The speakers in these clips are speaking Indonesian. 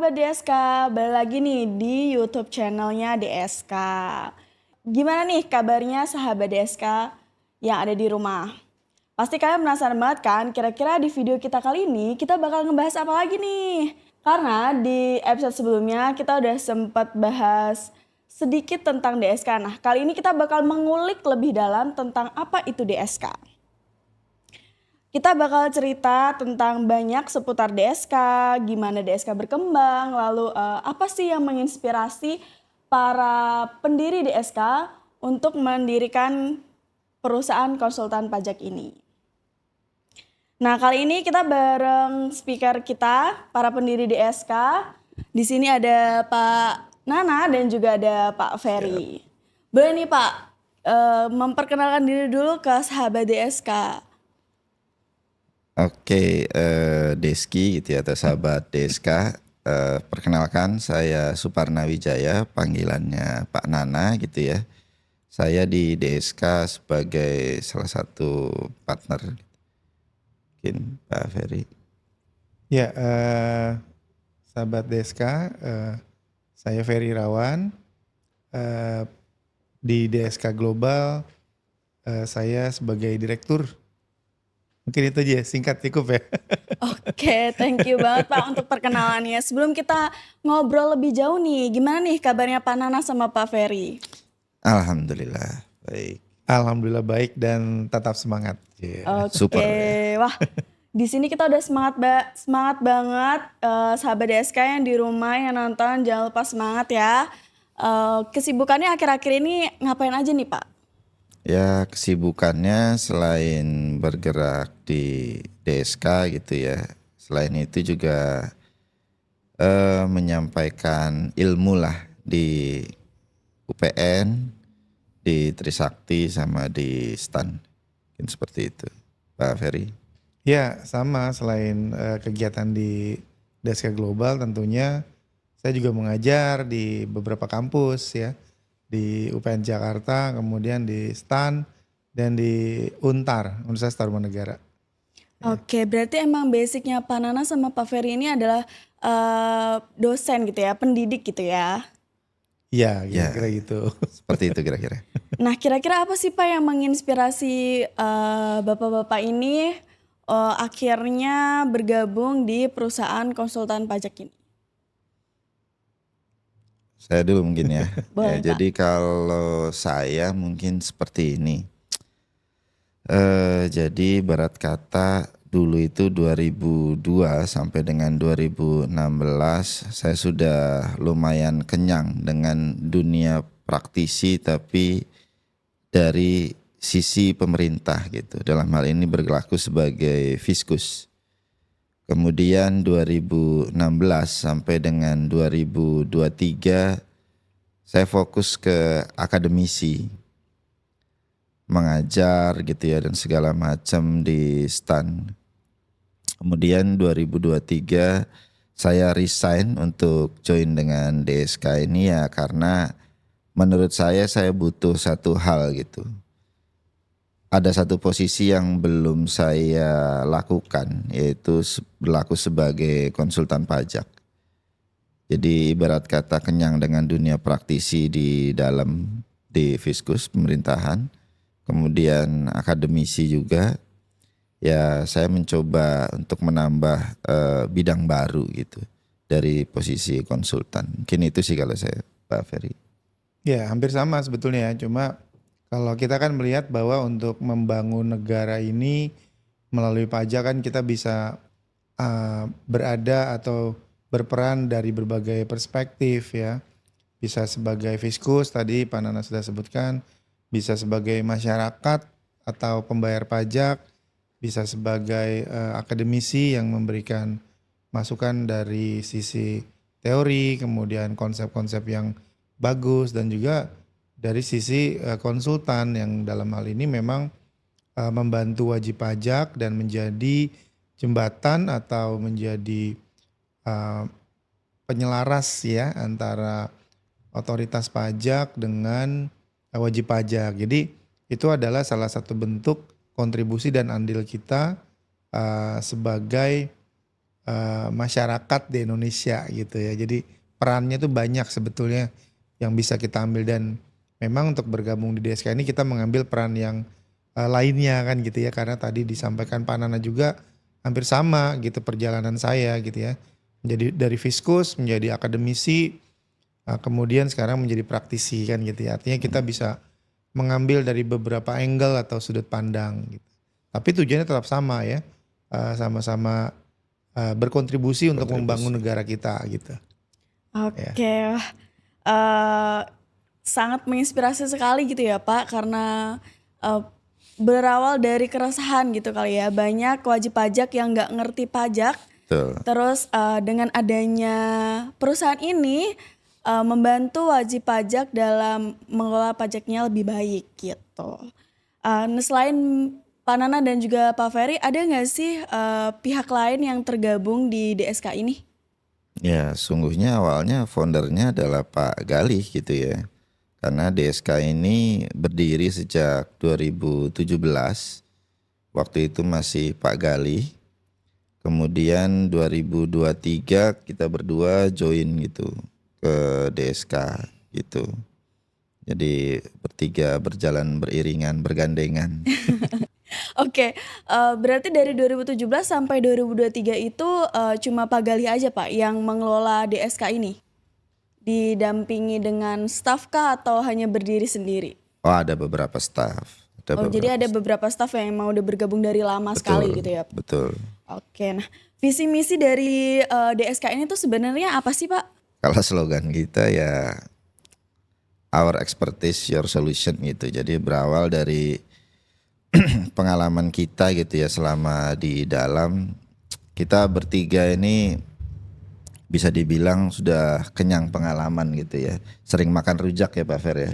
sahabat DSK, balik lagi nih di YouTube channelnya DSK. Gimana nih kabarnya sahabat DSK yang ada di rumah? Pasti kalian penasaran banget kan, kira-kira di video kita kali ini kita bakal ngebahas apa lagi nih? Karena di episode sebelumnya kita udah sempat bahas sedikit tentang DSK. Nah, kali ini kita bakal mengulik lebih dalam tentang apa itu DSK. Kita bakal cerita tentang banyak seputar DSK, gimana DSK berkembang, lalu apa sih yang menginspirasi para pendiri DSK untuk mendirikan perusahaan konsultan pajak ini. Nah, kali ini kita bareng speaker kita, para pendiri DSK. Di sini ada Pak Nana dan juga ada Pak Ferry. Boleh nih Pak, memperkenalkan diri dulu ke sahabat DSK. Oke, Deski gitu ya, atau sahabat DSK. Perkenalkan, saya Suparna Wijaya, panggilannya Pak Nana gitu ya. Saya di DSK sebagai salah satu partner. Mungkin Pak Ferry. Ya, sahabat DSK, saya Ferry Irawan. Di DSK Global, saya sebagai direktur. Mungkin itu aja, singkat cukup ya. Oke, thank you banget Pak untuk perkenalannya. Sebelum kita ngobrol lebih jauh nih, gimana nih kabarnya Pak Nana sama Pak Ferry? Alhamdulillah, baik. Alhamdulillah baik dan tetap semangat. Oke, super ya. wah di sini kita udah semangat banget sahabat DSK yang di rumah yang nonton, jangan lupa semangat ya. Kesibukannya akhir-akhir ini ngapain aja nih Pak? Ya, kesibukannya selain bergerak di DSK gitu ya, selain itu juga menyampaikan ilmu lah di UPN, di Trisakti sama di STAN. Mungkin seperti itu, Pak Ferry. Ya, sama selain kegiatan di DSK Global tentunya saya juga mengajar di beberapa kampus ya. Di UPN Jakarta, kemudian di STAN, dan di UNTAR, Universitas Tarumanegara. Oke, berarti emang basicnya Pak Nana sama Pak Ferry ini adalah dosen gitu ya, pendidik gitu ya? Iya, Ya. kira-kira gitu. Seperti itu kira-kira. Nah, kira-kira apa sih Pak yang menginspirasi bapak-bapak ini akhirnya bergabung di perusahaan konsultan pajak ini? Saya dulu mungkin ya. Boleh, Pak. Jadi kalau saya mungkin seperti ini. Jadi ibarat kata dulu itu 2002 sampai dengan 2016 saya sudah lumayan kenyang dengan dunia praktisi tapi dari sisi pemerintah gitu. Dalam hal ini berlaku sebagai fiskus. Kemudian 2016 sampai dengan 2023 saya fokus ke akademisi, mengajar gitu ya dan segala macam di STAN. Kemudian 2023 saya resign untuk join dengan DSK ini ya karena menurut saya butuh satu hal gitu. Ada satu posisi yang belum saya lakukan, yaitu berlaku sebagai konsultan pajak. Jadi ibarat kata kenyang dengan dunia praktisi di fiskus pemerintahan, kemudian akademisi juga. Ya saya mencoba untuk menambah bidang baru gitu dari posisi konsultan. Mungkin itu sih kalau saya, Pak Ferry. Ya, hampir sama sebetulnya. Cuma kalau kita kan melihat bahwa untuk membangun negara ini melalui pajak kan kita bisa berada atau berperan dari berbagai perspektif ya. Bisa sebagai fiskus tadi Pak Nana sudah sebutkan, bisa sebagai masyarakat atau pembayar pajak, bisa sebagai akademisi yang memberikan masukan dari sisi teori, kemudian konsep-konsep yang bagus dan juga dari sisi konsultan yang dalam hal ini memang membantu wajib pajak dan menjadi jembatan atau menjadi penyelaras ya antara otoritas pajak dengan wajib pajak. Jadi itu adalah salah satu bentuk kontribusi dan andil kita sebagai masyarakat di Indonesia gitu ya. Jadi perannya tuh banyak sebetulnya yang bisa kita ambil, dan memang untuk bergabung di DSK ini kita mengambil peran yang lainnya kan gitu ya, karena tadi disampaikan Pak Nana juga hampir sama gitu perjalanan saya gitu ya. Menjadi dari fiskus menjadi akademisi, kemudian sekarang menjadi praktisi kan gitu ya. Artinya kita bisa mengambil dari beberapa angle atau sudut pandang gitu. Tapi tujuannya tetap sama ya, sama-sama berkontribusi untuk membangun negara kita gitu. Oke, wah, sangat menginspirasi sekali gitu ya Pak, karena berawal dari keresahan gitu kali ya, banyak wajib pajak yang nggak ngerti pajak. Betul. Terus dengan adanya perusahaan ini membantu wajib pajak dalam mengelola pajaknya lebih baik gitu. Nah, selain Pak Nana dan juga Pak Ferry, ada nggak sih pihak lain yang tergabung di DSK ini? Ya, sungguhnya awalnya foundernya adalah Pak Galih gitu ya. Karena DSK ini berdiri sejak 2017. Waktu itu masih Pak Galih. Kemudian 2023 kita berdua join gitu ke DSK gitu. Jadi bertiga berjalan beriringan, bergandengan. Oke, berarti dari 2017 sampai 2023 itu cuma Pak Galih aja Pak yang mengelola DSK ini? Didampingi dengan staf kah atau hanya berdiri sendiri? Oh, ada beberapa staff. Jadi ada beberapa staf yang emang udah bergabung dari lama sekali gitu ya? Betul. Oke, nah visi misi dari DSK ini tuh sebenarnya apa sih Pak? Kalau slogan kita ya our expertise your solution gitu. Jadi berawal dari pengalaman kita gitu ya selama di dalam, kita bertiga ini bisa dibilang sudah kenyang pengalaman gitu ya. Sering makan rujak ya Pak Fer ya.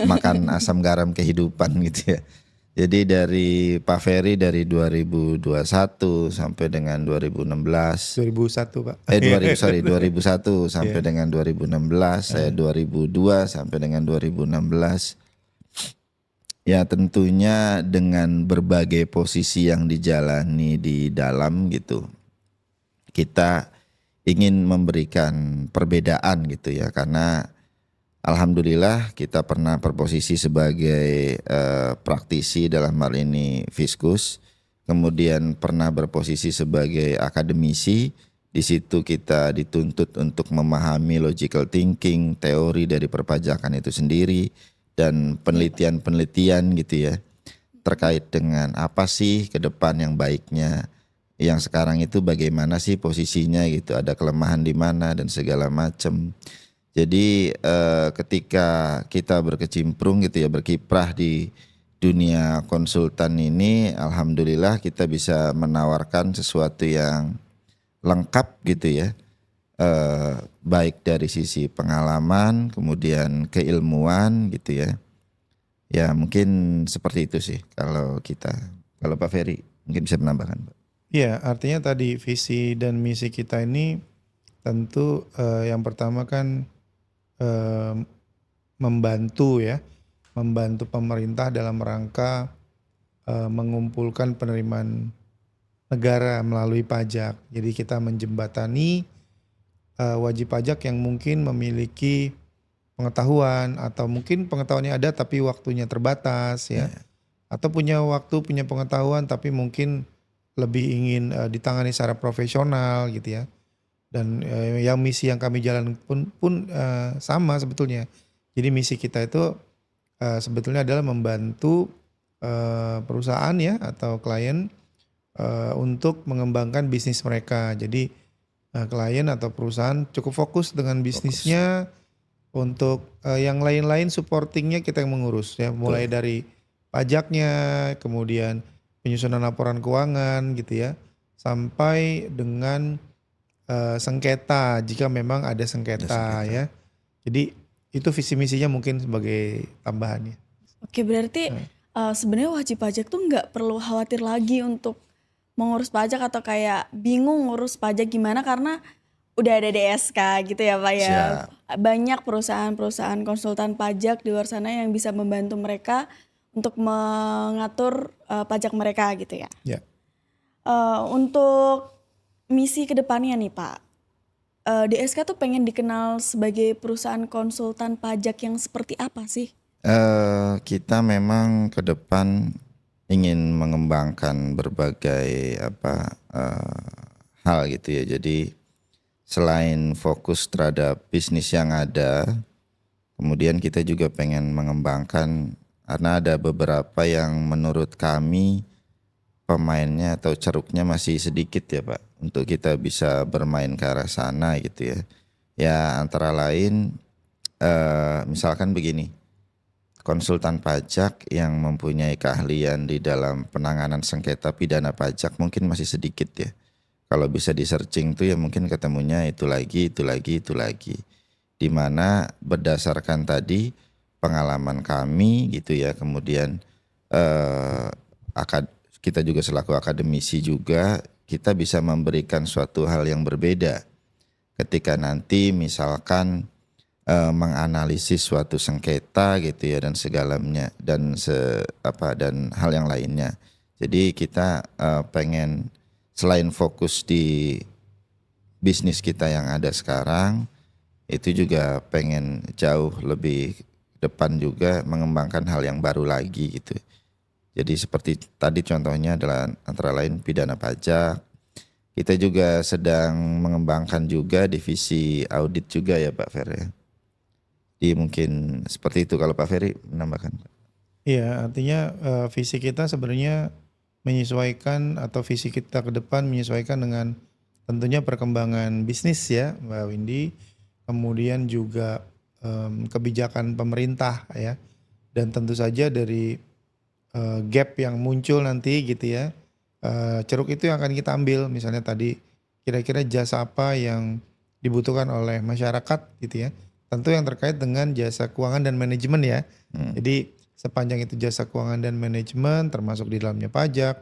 Makan asam garam kehidupan gitu ya. Jadi dari Pak Ferry dari 2021 sampai dengan 2016. 2001 Pak. 2001 sampai dengan 2016. Saya 2002 sampai dengan 2016. Ya tentunya dengan berbagai posisi yang dijalani di dalam gitu, kita ingin memberikan perbedaan gitu ya, karena alhamdulillah kita pernah berposisi sebagai praktisi dalam hal ini fiskus, kemudian pernah berposisi sebagai akademisi. Di situ kita dituntut untuk memahami logical thinking, teori dari perpajakan itu sendiri, dan penelitian-penelitian gitu ya terkait dengan apa sih ke depan yang baiknya, yang sekarang itu bagaimana sih posisinya gitu, ada kelemahan di mana dan segala macam. Jadi ketika kita berkecimpung gitu ya, berkiprah di dunia konsultan ini, alhamdulillah kita bisa menawarkan sesuatu yang lengkap gitu ya. Baik dari sisi pengalaman, kemudian keilmuan gitu ya. Ya mungkin seperti itu sih kalau kita. Kalau Pak Ferry mungkin bisa menambahkan Pak. Iya, artinya tadi visi dan misi kita ini tentu yang pertama kan membantu ya, membantu pemerintah dalam rangka mengumpulkan penerimaan negara melalui pajak. Jadi kita menjembatani wajib pajak yang mungkin memiliki pengetahuan, atau mungkin pengetahuannya ada tapi waktunya terbatas ya, atau punya waktu, punya pengetahuan tapi mungkin lebih ingin ditangani secara profesional gitu ya. Dan yang misi yang kami jalan pun sama sebetulnya. Jadi misi kita itu sebetulnya adalah membantu perusahaan ya atau klien untuk mengembangkan bisnis mereka. Jadi klien atau perusahaan cukup fokus dengan bisnisnya, untuk yang lain-lain supportingnya kita yang mengurus ya, mulai dari pajaknya, kemudian penyusunan laporan keuangan gitu ya, sampai dengan sengketa jika memang ada sengketa ya. Jadi itu visi misinya mungkin sebagai tambahannya. Oke, berarti sebenarnya wajib pajak tuh nggak perlu khawatir lagi untuk mengurus pajak atau kayak bingung ngurus pajak gimana, karena udah ada DSK gitu ya Pak ya. Banyak perusahaan-perusahaan konsultan pajak di luar sana yang bisa membantu mereka untuk mengatur pajak mereka gitu ya. Ya. Untuk misi kedepannya nih Pak, DSK tuh pengen dikenal sebagai perusahaan konsultan pajak yang seperti apa sih? Kita memang ke depan ingin mengembangkan berbagai hal gitu ya. Jadi selain fokus terhadap bisnis yang ada, kemudian kita juga pengen mengembangkan karena ada beberapa yang menurut kami pemainnya atau ceruknya masih sedikit ya Pak, untuk kita bisa bermain ke arah sana gitu ya. Ya antara lain misalkan begini, konsultan pajak yang mempunyai keahlian di dalam penanganan sengketa pidana pajak mungkin masih sedikit ya. Kalau bisa di searching tuh ya mungkin ketemunya itu lagi. Di mana berdasarkan tadi pengalaman kami gitu ya, kemudian kita juga selaku akademisi juga kita bisa memberikan suatu hal yang berbeda ketika nanti misalkan menganalisis suatu sengketa gitu ya dan segalanya dan dan hal yang lainnya. Jadi kita pengen selain fokus di bisnis kita yang ada sekarang, itu juga pengen jauh lebih depan juga mengembangkan hal yang baru lagi gitu. Jadi seperti tadi contohnya adalah antara lain pidana pajak. Kita juga sedang mengembangkan juga divisi audit juga ya Pak Fer ya. Jadi mungkin seperti itu kalau Pak Ferry menambahkan. Iya, artinya visi kita sebenarnya menyesuaikan atau visi kita ke depan menyesuaikan dengan tentunya perkembangan bisnis ya Mbak Windy, kemudian juga kebijakan pemerintah ya, dan tentu saja dari gap yang muncul nanti gitu ya, ceruk itu yang akan kita ambil, misalnya tadi kira-kira jasa apa yang dibutuhkan oleh masyarakat gitu ya, tentu yang terkait dengan jasa keuangan dan manajemen ya. Jadi sepanjang itu jasa keuangan dan manajemen termasuk di dalamnya pajak,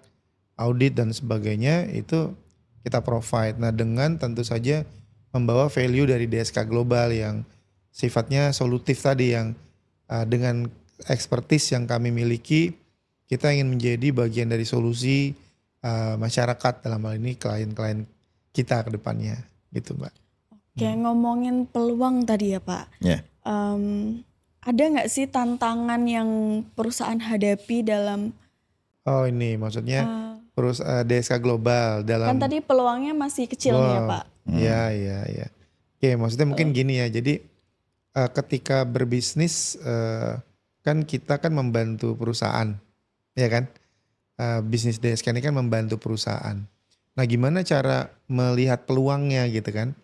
audit dan sebagainya itu kita provide. Nah dengan tentu saja membawa value dari DSK Global yang sifatnya solutif tadi, yang dengan expertise yang kami miliki kita ingin menjadi bagian dari solusi masyarakat, dalam hal ini klien-klien kita ke depannya gitu Mbak. Kayak ngomongin peluang tadi ya Pak. Ya. Ada nggak sih tantangan yang perusahaan hadapi dalam Oh ini maksudnya DSK Global dalam. kan tadi peluangnya masih kecil nih ya Pak. Iya. Oke, maksudnya mungkin gini ya. Jadi ketika berbisnis kan kita kan membantu perusahaan, ya kan? Bisnis DSK ini kan membantu perusahaan. Nah, gimana cara melihat peluangnya gitu kan?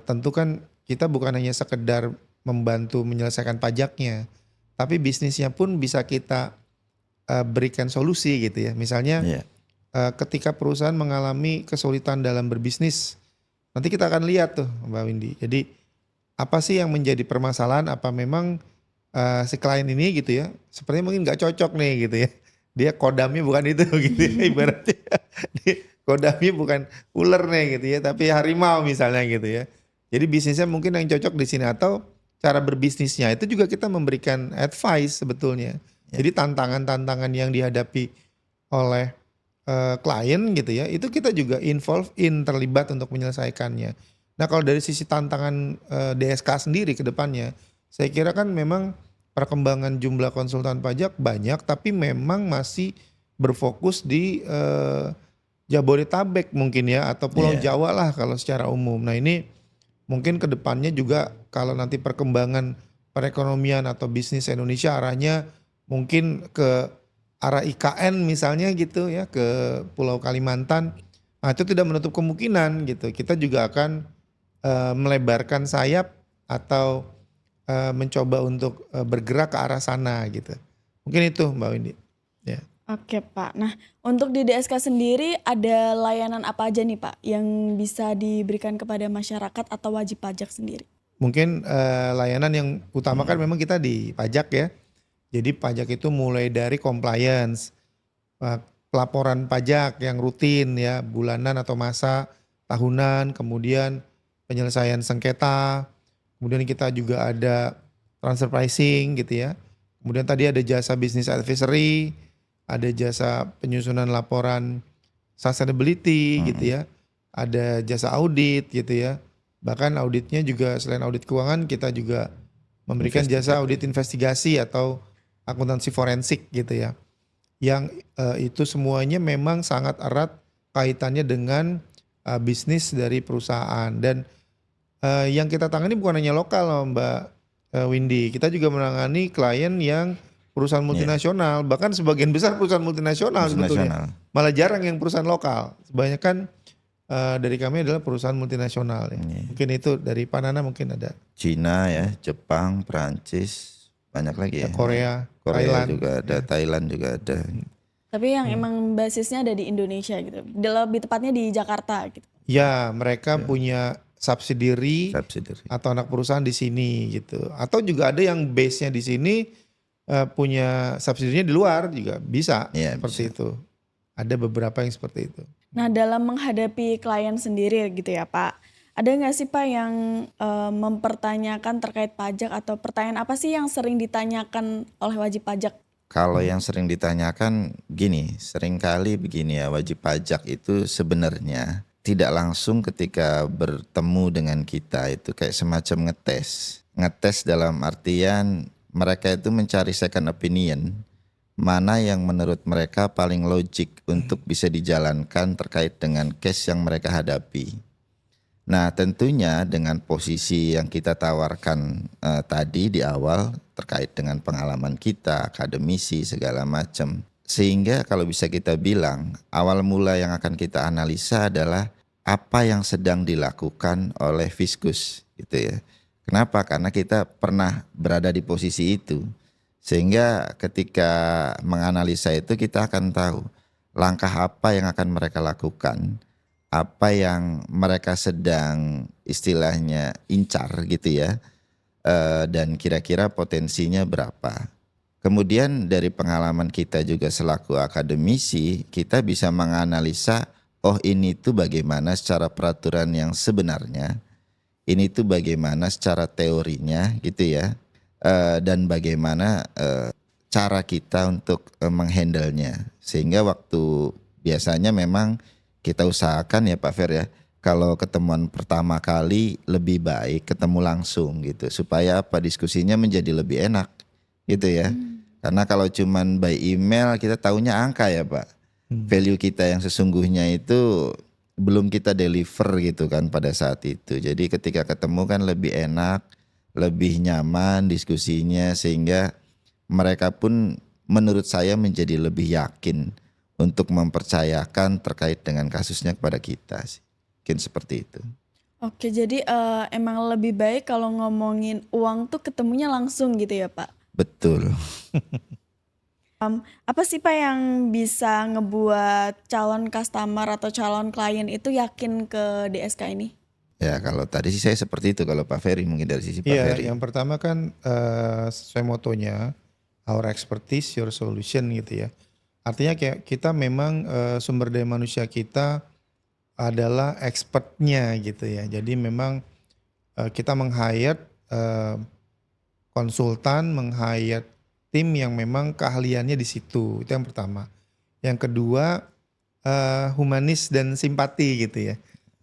Tentu kan kita bukan hanya sekedar membantu menyelesaikan pajaknya, tapi bisnisnya pun bisa kita berikan solusi gitu ya. Misalnya ketika perusahaan mengalami kesulitan dalam berbisnis, nanti kita akan lihat tuh Mbak Windy. Jadi apa sih yang menjadi permasalahan? Apa memang si klien ini gitu ya, sepertinya mungkin nggak cocok nih gitu ya. Dia kodamnya bukan itu gitu ya, ibaratnya. Kodamnya bukan ular nih gitu ya, tapi harimau misalnya gitu ya. Jadi bisnisnya mungkin yang cocok di sini, atau cara berbisnisnya itu juga kita memberikan advice sebetulnya. Jadi tantangan-tantangan yang dihadapi oleh klien gitu ya, itu kita juga terlibat untuk menyelesaikannya. Nah kalau dari sisi tantangan DSK sendiri ke depannya, saya kira kan memang perkembangan jumlah konsultan pajak banyak, tapi memang masih berfokus di Jabodetabek mungkin ya, atau Pulau Jawa lah kalau secara umum. Nah ini mungkin ke depannya juga kalau nanti perkembangan perekonomian atau bisnis Indonesia arahnya mungkin ke arah IKN misalnya gitu ya, ke Pulau Kalimantan, nah itu tidak menutup kemungkinan gitu. Kita juga akan melebarkan sayap atau mencoba untuk bergerak ke arah sana gitu. Mungkin itu Mbak Windy. Ya. Oke Pak, nah untuk di DSK sendiri ada layanan apa aja nih Pak yang bisa diberikan kepada masyarakat atau wajib pajak sendiri? Mungkin layanan yang utama kan memang kita di pajak ya. Jadi pajak itu mulai dari compliance, pelaporan pajak yang rutin ya, bulanan atau masa, tahunan, kemudian penyelesaian sengketa, kemudian kita juga ada transfer pricing gitu ya. Kemudian tadi ada jasa business advisory, ada jasa penyusunan laporan sustainability gitu ya. ada jasa audit gitu ya. Bahkan auditnya juga selain audit keuangan kita juga memberikan jasa audit investigasi atau akuntansi forensik gitu ya. Yang itu semuanya memang sangat erat kaitannya dengan bisnis dari perusahaan. Dan yang kita tangani bukan hanya lokal loh Mbak Windy. Kita juga menangani klien yang perusahaan multinasional. Bahkan sebagian besar perusahaan multinasional sebetulnya. Malah jarang yang perusahaan lokal. Kebanyakan dari kami adalah perusahaan multinasional ya. Mungkin itu dari Panana mungkin ada. Cina ya, Jepang, Perancis, banyak lagi ya. Korea Thailand juga ada, Thailand juga ada. Tapi yang emang basisnya ada di Indonesia gitu. Lebih tepatnya di Jakarta gitu. Ya, mereka punya subsidiary atau anak perusahaan di sini gitu. Atau juga ada yang base-nya di sini punya subsidiary-nya di luar juga bisa seperti itu. Ada beberapa yang seperti itu. Nah, dalam menghadapi klien sendiri gitu ya Pak, ada nggak sih Pak yang mempertanyakan terkait pajak atau pertanyaan apa sih yang sering ditanyakan oleh wajib pajak? Kalau yang sering ditanyakan gini, seringkali begini ya, wajib pajak itu sebenarnya tidak langsung ketika bertemu dengan kita itu kayak semacam ngetes. Ngetes dalam artian mereka itu mencari second opinion, mana yang menurut mereka paling logik untuk bisa dijalankan terkait dengan case yang mereka hadapi. Nah tentunya dengan posisi yang kita tawarkan tadi di awal terkait dengan pengalaman kita, akademisi segala macam. Sehingga kalau bisa kita bilang awal mula yang akan kita analisa adalah apa yang sedang dilakukan oleh Fiskus gitu ya. Kenapa? Karena kita pernah berada di posisi itu. Sehingga ketika menganalisa itu kita akan tahu langkah apa yang akan mereka lakukan. Apa yang mereka sedang istilahnya incar gitu ya, dan kira-kira potensinya berapa. Kemudian dari pengalaman kita juga selaku akademisi, kita bisa menganalisa, oh ini tuh bagaimana secara peraturan yang sebenarnya, ini tuh bagaimana secara teorinya gitu ya, dan bagaimana cara kita untuk menghandlenya. Sehingga waktu biasanya memang kita usahakan ya Pak Fer ya, kalau ketemuan pertama kali lebih baik ketemu langsung gitu, supaya apa diskusinya menjadi lebih enak gitu ya. Karena kalau cuman by email kita taunya angka ya Pak, value kita yang sesungguhnya itu belum kita deliver gitu kan pada saat itu. Jadi ketika ketemu kan lebih enak, lebih nyaman diskusinya, sehingga mereka pun menurut saya menjadi lebih yakin untuk mempercayakan terkait dengan kasusnya kepada kita sih. Mungkin seperti itu. Oke, jadi emang lebih baik kalau ngomongin uang tuh ketemunya langsung gitu ya Pak? Betul. Apa sih Pak yang bisa ngebuat calon customer atau calon klien itu yakin ke DSK ini? Ya kalau tadi sih saya seperti itu, kalau Pak Ferry mungkin dari sisi Pak Ferry. Iya, yang pertama kan sesuai motonya, our expertise, your solution gitu ya. Artinya kayak kita memang sumber daya manusia kita adalah expertnya gitu ya. Jadi memang kita meng-hire konsultan, meng-hire tim yang memang keahliannya di situ. Itu yang pertama. Yang kedua humanis dan simpati gitu ya.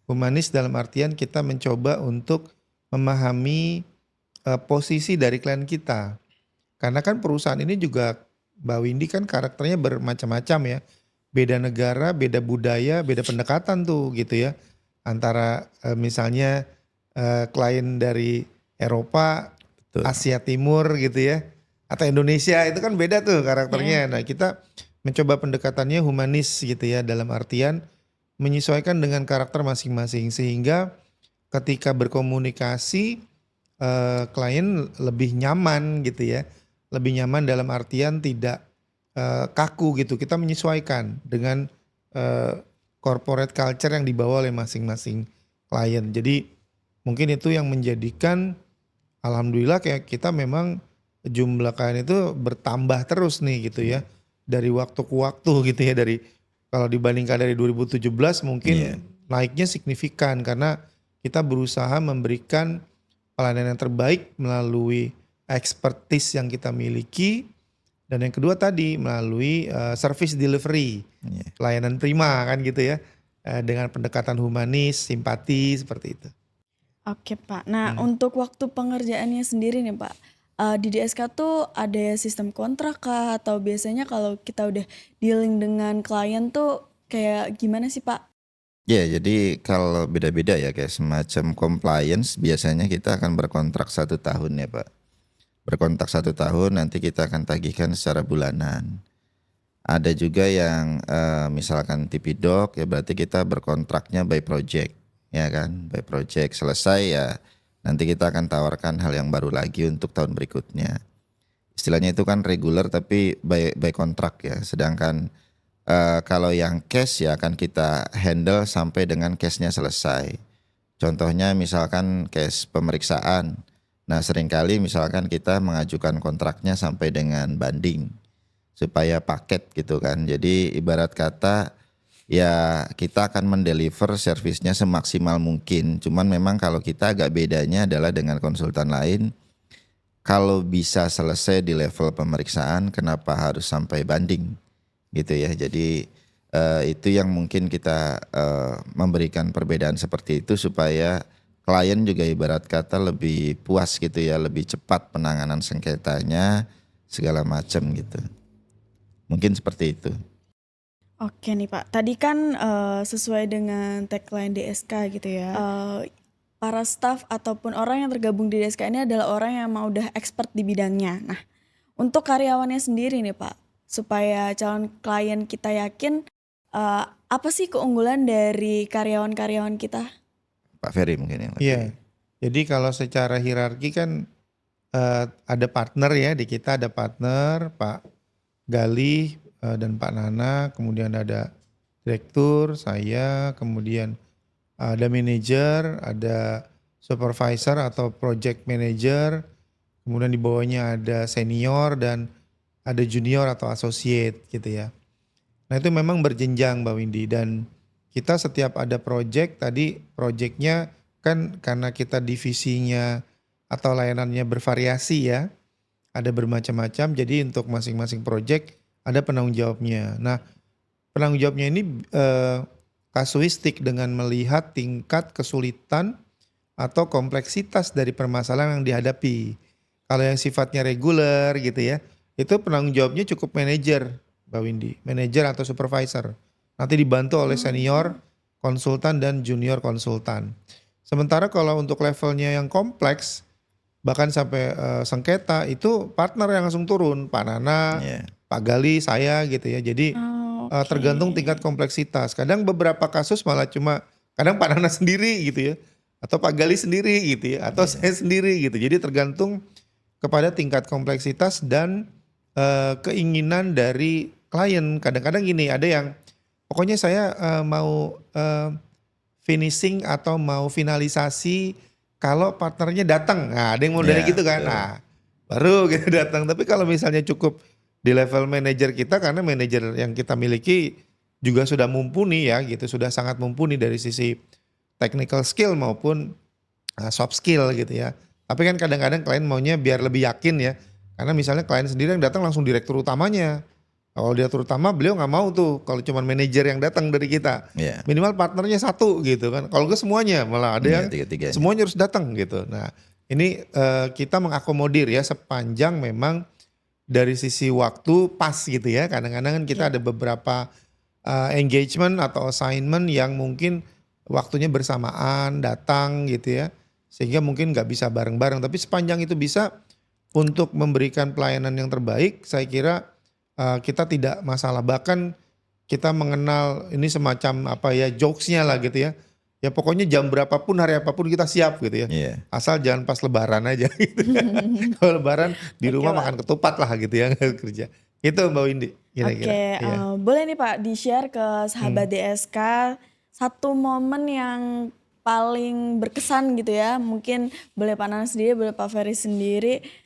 Humanis dalam artian kita mencoba untuk memahami posisi dari klien kita. Karena kan perusahaan ini juga Mbak Windy kan karakternya bermacam-macam ya. Beda negara, beda budaya, beda pendekatan tuh gitu ya. Antara misalnya klien dari Eropa, betul, Asia Timur gitu ya. Atau Indonesia, itu kan beda tuh karakternya. Nah kita mencoba pendekatannya humanis gitu ya. Dalam artian menyesuaikan dengan karakter masing-masing. Sehingga ketika berkomunikasi klien lebih nyaman gitu ya. Lebih nyaman dalam artian tidak kaku gitu. Kita menyesuaikan dengan corporate culture yang dibawa oleh masing-masing klien. Jadi mungkin itu yang menjadikan alhamdulillah kayak kita memang jumlah klien itu bertambah terus nih gitu ya. Dari waktu ke waktu gitu ya. Dari kalau dibandingkan dari 2017 mungkin naiknya signifikan karena kita berusaha memberikan pelayanan yang terbaik melalui expertise yang kita miliki, dan yang kedua tadi melalui service delivery, layanan prima kan gitu ya. dengan pendekatan humanis, simpati seperti itu. Oke Pak. Nah untuk waktu pengerjaannya sendiri nih Pak, di DSK tuh ada sistem kontrak kah? Atau biasanya kalau kita udah dealing dengan klien tuh kayak gimana sih Pak? Ya, jadi kalau beda-beda ya, kayak semacam compliance biasanya kita akan berkontrak 1 tahun ya Pak. Berkontrak 1 tahun, nanti kita akan tagihkan secara bulanan. Ada juga yang misalkan Tipidoc ya, berarti kita berkontraknya by project, ya kan, by project. Selesai ya nanti kita akan tawarkan hal yang baru lagi untuk tahun berikutnya. Istilahnya itu kan regular tapi by kontrak ya. Sedangkan kalau yang cash ya akan kita handle sampai dengan cashnya selesai. Contohnya misalkan cash pemeriksaan. Nah seringkali misalkan kita mengajukan kontraknya sampai dengan banding supaya paket gitu kan. Jadi ibarat kata ya kita akan mendeliver servisnya semaksimal mungkin. Cuman memang kalau kita agak bedanya adalah dengan konsultan lain. Kalau bisa selesai di level pemeriksaan, kenapa harus sampai banding gitu ya. Jadi itu yang mungkin kita memberikan perbedaan seperti itu supaya klien juga ibarat kata lebih puas gitu ya, lebih cepat penanganan sengketanya segala macam gitu. Mungkin seperti itu. Oke nih Pak, tadi kan sesuai dengan tagline DSK gitu ya. Para staff ataupun orang yang tergabung di DSK ini adalah orang yang mau udah expert di bidangnya. Nah, untuk karyawannya sendiri nih Pak, supaya calon klien kita yakin apa sih keunggulan dari karyawan-karyawan kita? Pak Ferry mungkin yang Iya. Jadi kalau secara hierarki kan ada partner ya, di kita ada partner Pak Galih dan Pak Nana, kemudian ada direktur, saya, kemudian ada manajer, ada supervisor atau project manager, kemudian di bawahnya ada senior dan ada junior atau associate gitu ya. Nah itu memang berjenjang Mbak Windy, dan kita setiap ada project, tadi projectnya kan karena kita divisinya atau layanannya bervariasi ya, ada bermacam-macam, jadi untuk masing-masing project ada penanggung jawabnya. Nah penanggung jawabnya ini kasuistik dengan melihat tingkat kesulitan atau kompleksitas dari permasalahan yang dihadapi. Kalau yang sifatnya reguler gitu ya, itu penanggung jawabnya cukup manajer Mbak Windy, manajer atau supervisor. Nanti dibantu oleh senior konsultan dan junior konsultan. Sementara kalau untuk levelnya yang kompleks, bahkan sampai sengketa, itu partner yang langsung turun, Pak Nana, Pak Gali, saya gitu ya. Jadi tergantung tingkat kompleksitas. Kadang beberapa kasus malah cuma, kadang Pak Nana sendiri gitu ya, atau Pak Gali sendiri gitu ya, atau saya sendiri gitu. Jadi tergantung kepada tingkat kompleksitas dan keinginan dari klien. Kadang-kadang gini, ada yang pokoknya saya mau finishing atau mau finalisasi kalau partnernya datang. Nah, ada yang mau dari gitu kan. Nah, baru gitu datang. Tapi kalau misalnya cukup di level manajer kita, karena manajer yang kita miliki juga sudah mumpuni ya gitu, sudah sangat mumpuni dari sisi technical skill maupun soft skill gitu ya. Tapi kan kadang-kadang klien maunya biar lebih yakin ya. Karena misalnya klien sendiri yang datang langsung direktur utamanya. Kalau direktur utama beliau nggak mau tuh kalau cuma manajer yang datang dari kita. Minimal partnernya satu gitu kan. Kalau ke semuanya malah ada yang semuanya harus datang gitu. Nah ini kita mengakomodir ya sepanjang memang dari sisi waktu pas gitu ya. Kadang-kadang kan kita ada beberapa engagement atau assignment yang mungkin waktunya bersamaan datang gitu ya. Sehingga mungkin nggak bisa bareng-bareng. Tapi sepanjang itu bisa untuk memberikan pelayanan yang terbaik, saya kira kita tidak masalah. Bahkan kita mengenal ini semacam apa ya, jokesnya lah gitu ya. Ya pokoknya jam berapapun, hari apapun kita siap gitu ya. Asal jangan pas lebaran aja gitu. Kalau lebaran di rumah makan ketupat lah gitu ya, kerja. Itu Mbak Windy kira-kira. Boleh nih Pak di-share ke sahabat DSK satu momen yang paling berkesan gitu ya. Mungkin boleh Pak Nana sendiri, boleh Pak Ferry sendiri.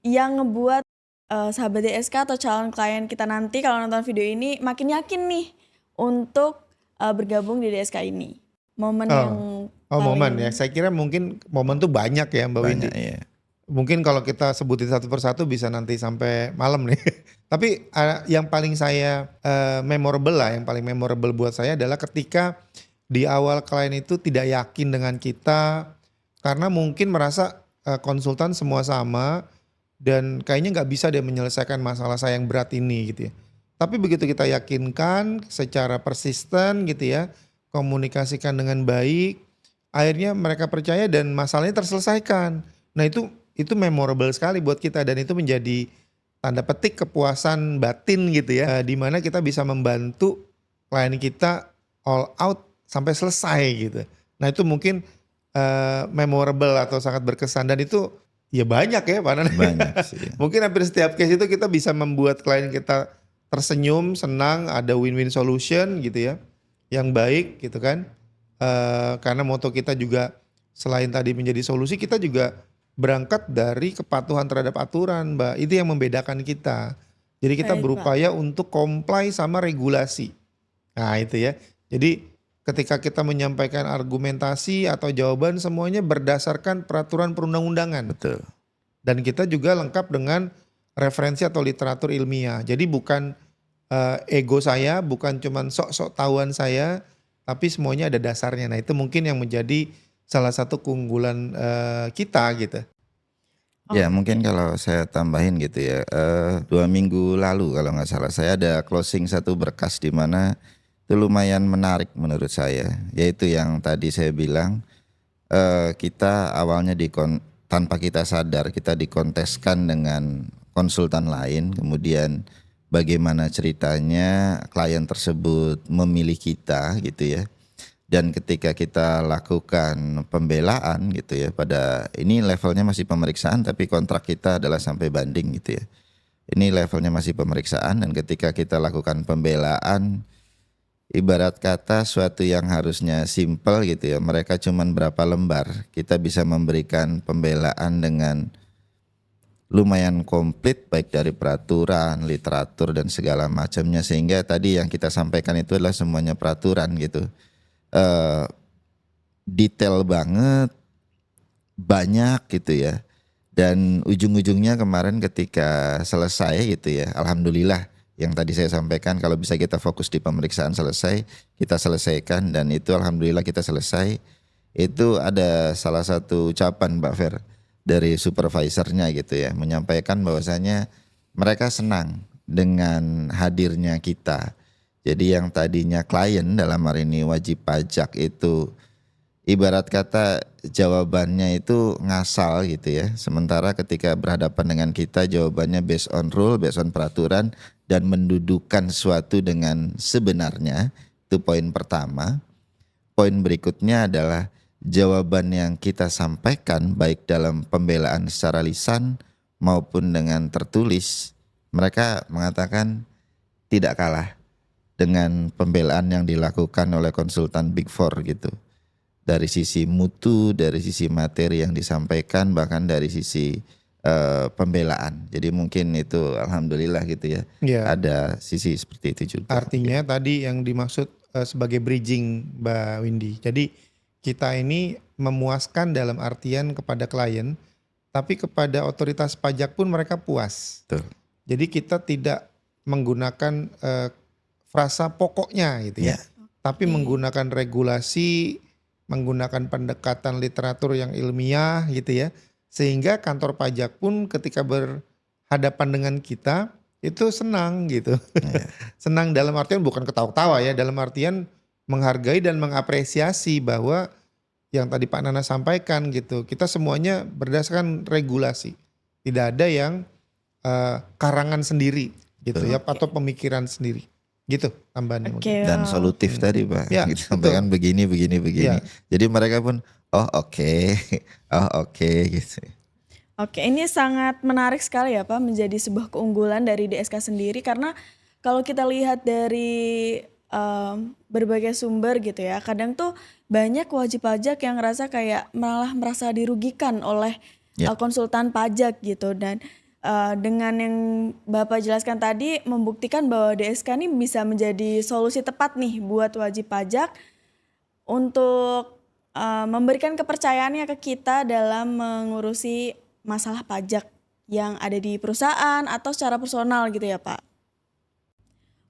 Yang ngebuat sahabat DSK atau calon klien kita nanti kalau nonton video ini makin yakin nih untuk bergabung di DSK ini. Momen yang momen ya. Saya kira mungkin momen tuh banyak ya Mbak Windy. mungkin kalau kita sebutin satu persatu bisa nanti sampai malam nih. Tapi yang paling saya memorable lah, yang paling memorable buat saya adalah ketika di awal klien itu tidak yakin dengan kita karena mungkin merasa konsultan semua sama dan kayaknya nggak bisa dia menyelesaikan masalah saya yang berat ini gitu ya. Tapi begitu kita yakinkan secara persisten gitu ya, komunikasikan dengan baik, akhirnya mereka percaya dan masalahnya terselesaikan. Nah itu memorable sekali buat kita dan itu menjadi tanda petik kepuasan batin gitu ya, di mana kita bisa membantu klien kita all out sampai selesai gitu. Nah itu mungkin memorable atau sangat berkesan dan itu ya banyak ya Pak Nan. Banyak sih. Mungkin hampir setiap case itu kita bisa membuat klien kita tersenyum, senang, ada win-win solution gitu ya, yang baik gitu kan. Karena moto kita juga selain tadi menjadi solusi, kita juga berangkat dari kepatuhan terhadap aturan, Mbak. Itu yang membedakan kita. Jadi kita Baik, Pak. berupaya untuk comply sama regulasi. Nah itu ya. Jadi ketika kita menyampaikan argumentasi atau jawaban semuanya berdasarkan peraturan perundang-undangan. Betul. Dan kita juga lengkap dengan referensi atau literatur ilmiah. Jadi bukan ego saya, bukan cuman sok-sok tahuan saya, tapi semuanya ada dasarnya. Nah itu mungkin yang menjadi salah satu keunggulan kita gitu. Ya mungkin kalau saya tambahin gitu ya, 2 minggu lalu kalau nggak salah saya ada closing satu berkas di mana itu lumayan menarik menurut saya, yaitu yang tadi saya bilang kita awalnya tanpa kita sadar kita dikonteskan dengan konsultan lain, kemudian bagaimana ceritanya klien tersebut memilih kita gitu ya. Dan ketika kita lakukan pembelaan gitu ya, pada ini levelnya masih pemeriksaan tapi kontrak kita adalah sampai banding gitu ya. Ini levelnya masih pemeriksaan dan ketika kita lakukan pembelaan, ibarat kata suatu yang harusnya simple gitu ya, mereka cuman berapa lembar, kita bisa memberikan pembelaan dengan lumayan komplit baik dari peraturan, literatur dan segala macamnya, sehingga tadi yang kita sampaikan itu adalah semuanya peraturan gitu. Detail banget, banyak gitu ya. Dan ujung-ujungnya kemarin ketika selesai gitu ya, alhamdulillah yang tadi saya sampaikan kalau bisa kita fokus di pemeriksaan selesai, kita selesaikan dan itu alhamdulillah kita selesai. Itu ada salah satu ucapan Mbak Fer dari supervisornya gitu ya, menyampaikan bahwasanya mereka senang dengan hadirnya kita. Jadi yang tadinya klien dalam hari ini wajib pajak itu ibarat kata jawabannya itu ngasal gitu ya. Sementara ketika berhadapan dengan kita jawabannya based on rule, based on peraturan dan mendudukan sesuatu dengan sebenarnya. Itu poin pertama. Poin berikutnya adalah jawaban yang kita sampaikan baik dalam pembelaan secara lisan maupun dengan tertulis. Mereka mengatakan tidak kalah dengan pembelaan yang dilakukan oleh konsultan Big Four gitu. Dari sisi mutu, dari sisi materi yang disampaikan, bahkan dari sisi pembelaan. Jadi mungkin itu alhamdulillah gitu ya. Ya. Ada sisi seperti itu juga. Artinya tadi yang dimaksud sebagai bridging Mbak Windy. Jadi kita ini memuaskan dalam artian kepada klien, tapi kepada otoritas pajak pun mereka puas. Betul. Jadi kita tidak menggunakan frasa pokoknya gitu ya. Tapi menggunakan regulasi, menggunakan pendekatan literatur yang ilmiah gitu ya. Sehingga kantor pajak pun ketika berhadapan dengan kita itu senang gitu. Senang dalam artian bukan ketawa-tawa ya, dalam artian menghargai dan mengapresiasi bahwa yang tadi Pak Nana sampaikan gitu. Kita semuanya berdasarkan regulasi. Tidak ada yang karangan sendiri gitu ya, atau pemikiran sendiri. Gitu tambahannya mungkin. Dan solutif tadi Pak, Ya, kita sampaikan begini. Ya. Jadi mereka pun oh oke gitu. Oke, ini sangat menarik sekali ya Pak, menjadi sebuah keunggulan dari DSK sendiri karena kalau kita lihat dari berbagai sumber gitu ya, kadang tuh banyak wajib pajak yang ngerasa kayak malah merasa dirugikan oleh konsultan pajak gitu dan dengan yang Bapak jelaskan tadi membuktikan bahwa DSK ini bisa menjadi solusi tepat nih buat wajib pajak untuk memberikan kepercayaannya ke kita dalam mengurusi masalah pajak yang ada di perusahaan atau secara personal gitu ya Pak.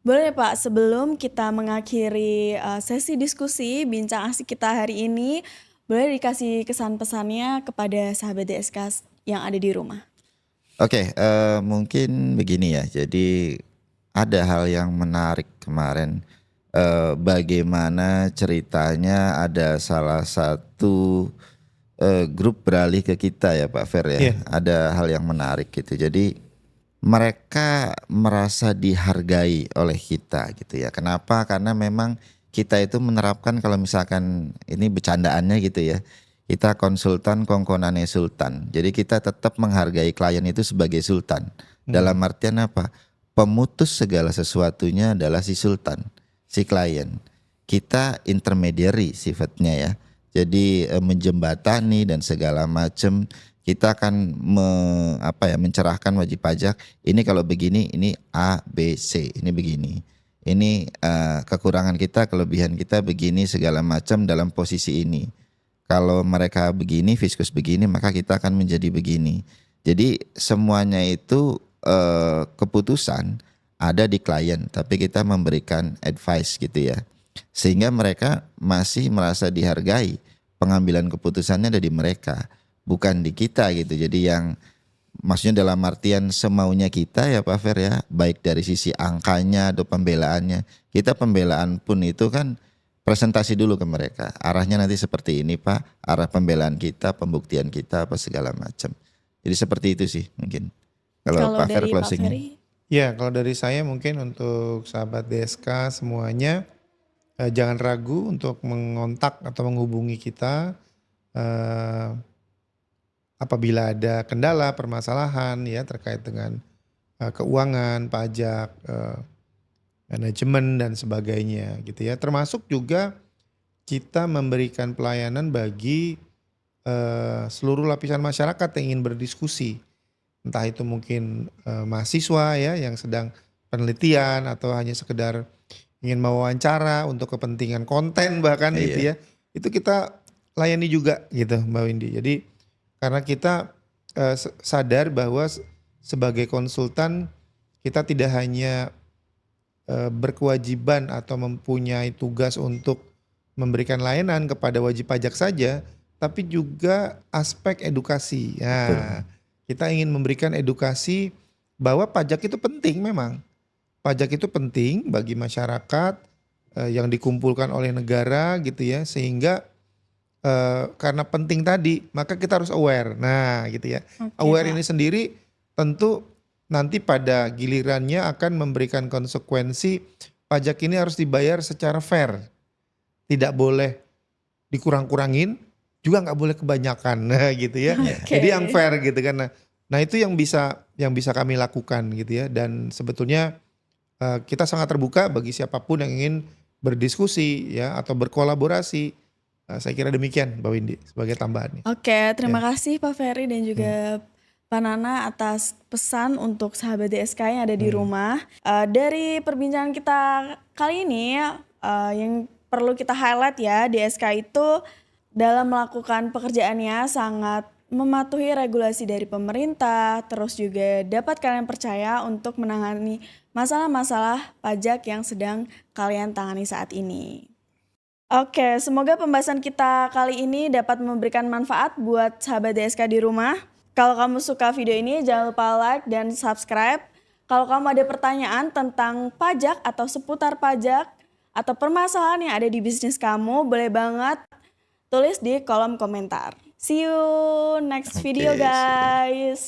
Boleh Pak, sebelum kita mengakhiri sesi diskusi bincang asik kita hari ini, boleh dikasih kesan pesannya kepada sahabat DSK yang ada di rumah. Oke, mungkin begini ya. Jadi ada hal yang menarik kemarin. Bagaimana ceritanya ada salah satu grup beralih ke kita ya Pak Fer ya. Iya. Ada hal yang menarik gitu. Jadi mereka merasa dihargai oleh kita gitu ya. Kenapa? Karena memang kita itu menerapkan kalau misalkan ini bercandaannya gitu ya. Kita konsultan kongkonane sultan. Jadi kita tetap menghargai klien itu sebagai sultan. Dalam artian apa? Pemutus segala sesuatunya adalah si sultan, si klien. Kita intermediary sifatnya ya. Jadi menjembatani dan segala macam. Kita akan mencerahkan wajib pajak. Ini kalau begini, ini A, B, C, ini begini. Ini kekurangan kita, kelebihan kita begini segala macam dalam posisi ini. Kalau mereka begini, fiskus begini, maka kita akan menjadi begini. Jadi semuanya itu keputusan ada di klien, tapi kita memberikan advice gitu ya. Sehingga mereka masih merasa dihargai. Pengambilan keputusannya ada di mereka, bukan di kita gitu. Jadi yang maksudnya dalam artian semaunya kita ya Pak Fer ya, baik dari sisi angkanya atau pembelaannya. Kita pembelaan pun itu kan presentasi dulu ke mereka. Arahnya nanti seperti ini Pak, arah pembelaan kita, pembuktian kita apa segala macam. Jadi seperti itu sih mungkin. Kalau Pak Fer dari Pak closingnya. Ferry, Ya, kalau dari saya mungkin untuk sahabat DSK semuanya jangan ragu untuk mengontak atau menghubungi kita apabila ada kendala, permasalahan ya terkait dengan keuangan, pajak, manajemen dan sebagainya gitu ya. Termasuk juga kita memberikan pelayanan bagi seluruh lapisan masyarakat yang ingin berdiskusi. Entah itu mungkin mahasiswa ya yang sedang penelitian atau hanya sekedar ingin mewawancara untuk kepentingan konten bahkan Iya. gitu ya. Itu kita layani juga gitu Mbak Windy. Jadi karena kita sadar bahwa sebagai konsultan kita tidak hanya berkewajiban atau mempunyai tugas untuk memberikan layanan kepada wajib pajak saja, tapi juga aspek edukasi. Nah, kita ingin memberikan edukasi bahwa pajak itu penting memang. Pajak itu penting bagi masyarakat yang dikumpulkan oleh negara gitu ya, sehingga karena penting tadi maka kita harus aware. Nah gitu ya. Oke, Aware Pak. ini sendiri tentu nanti pada gilirannya akan memberikan konsekuensi pajak ini harus dibayar secara fair. Tidak boleh dikurang-kurangin, juga nggak boleh kebanyakan. Nah gitu ya. Oke. Jadi yang fair gitu kan. Nah itu yang bisa kami lakukan gitu ya. Dan sebetulnya kita sangat terbuka bagi siapapun yang ingin berdiskusi ya atau berkolaborasi. Saya kira demikian Mbak Windy sebagai tambahan. Oke, terima kasih Pak Ferry dan juga Pak Nana atas pesan untuk sahabat DSK yang ada di rumah. Dari perbincangan kita kali ini yang perlu kita highlight ya, DSK itu dalam melakukan pekerjaannya sangat mematuhi regulasi dari pemerintah, terus juga dapat kalian percaya untuk menangani masalah-masalah pajak yang sedang kalian tangani saat ini. Oke, semoga pembahasan kita kali ini dapat memberikan manfaat buat sahabat DSK di rumah. Kalau kamu suka video ini, jangan lupa like dan subscribe. Kalau kamu ada pertanyaan tentang pajak atau seputar pajak atau permasalahan yang ada di bisnis kamu, boleh banget tulis di kolom komentar. See you next video Oke, see you. guys.